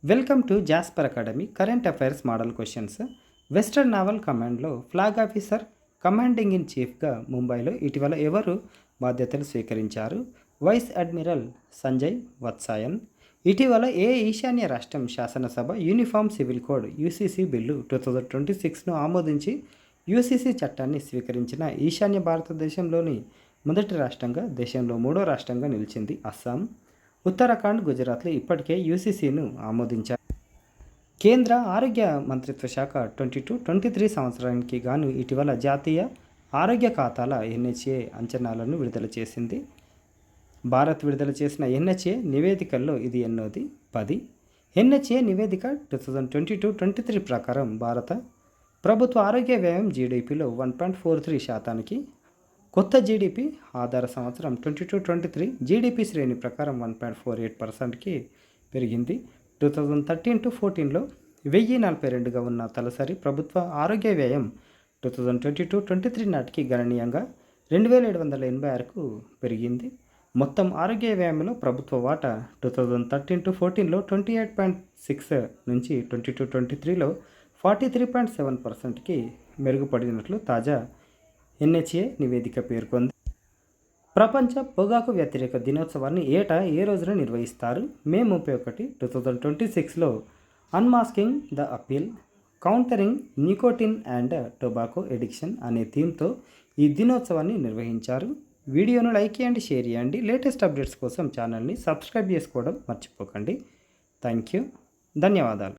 Welcome to Jasper Academy current affairs model questions. Western naval కమాండ్లో flag officer commanding in చీఫ్గా ముంబైలో ఇటీవల ఎవరు బాధ్యతలు స్వీకరించారు? Vice admiral Sanjay Vatsayan. ఇటీవల ఏ ఈశాన్య రాష్ట్రం శాసనసభ uniform civil code UCC bill 2026ను ఆమోదించి యూసీసీ చట్టాన్ని స్వీకరించిన ఈశాన్య భారతదేశంలోని మొదటి రాష్ట్రంగా, దేశంలో మూడో రాష్ట్రంగా నిలిచింది అస్సాం. ఉత్తరాఖండ్, గుజరాత్లు ఇప్పటికే యూసీసీను ఆమోదించారు. కేంద్ర ఆరోగ్య మంత్రిత్వ శాఖ 22-23 సంవత్సరానికి గాను ఇటీవల జాతీయ ఆరోగ్య ఖాతాల ఎన్హెచ్ఏ అంచనాలను విడుదల చేసింది. భారత్ విడుదల చేసిన ఎన్హెచ్ఏ నివేదికల్లో ఇది ఎన్నోది? 10. ఎన్హెచ్ఏ నివేదిక 2022-23 ప్రకారం భారత ప్రభుత్వ ఆరోగ్య వ్యయం జీడీపీలో 1.43%, కొత్త జీడిపి ఆధార సంవత్సరం 22-23 జీడిపి శ్రేణి ప్రకారం 1.48%కి పెరిగింది. 2013-14లో 1042గా ఉన్న తలసరి ప్రభుత్వ ఆరోగ్య వ్యయం 2022-23 నాటికి గణనీయంగా 2786కు పెరిగింది. మొత్తం ఆరోగ్య వ్యయంలో ప్రభుత్వ వాటా 2013-14లో 28.6 నుంచి 22-23లో 43.7%కి మెరుగుపడినట్లు తాజా ఎన్హెచ్ఏ నివేదిక పేర్కొంది. ప్రపంచ పొగాకు వ్యతిరేక దినోత్సవాన్ని ఏటా ఏ రోజున నిర్వహిస్తారు? మే 31, 2026లో unmasking the appeal, countering nicotine and tobacco addiction అనే థీమ్తో ఈ దినోత్సవాన్ని నిర్వహించారు. వీడియోను లైక్ చేయండి, షేర్ చేయండి. లేటెస్ట్ అప్డేట్స్ కోసం ఛానల్ని సబ్స్క్రైబ్ చేసుకోవడం మర్చిపోకండి. Thank you. ధన్యవాదాలు.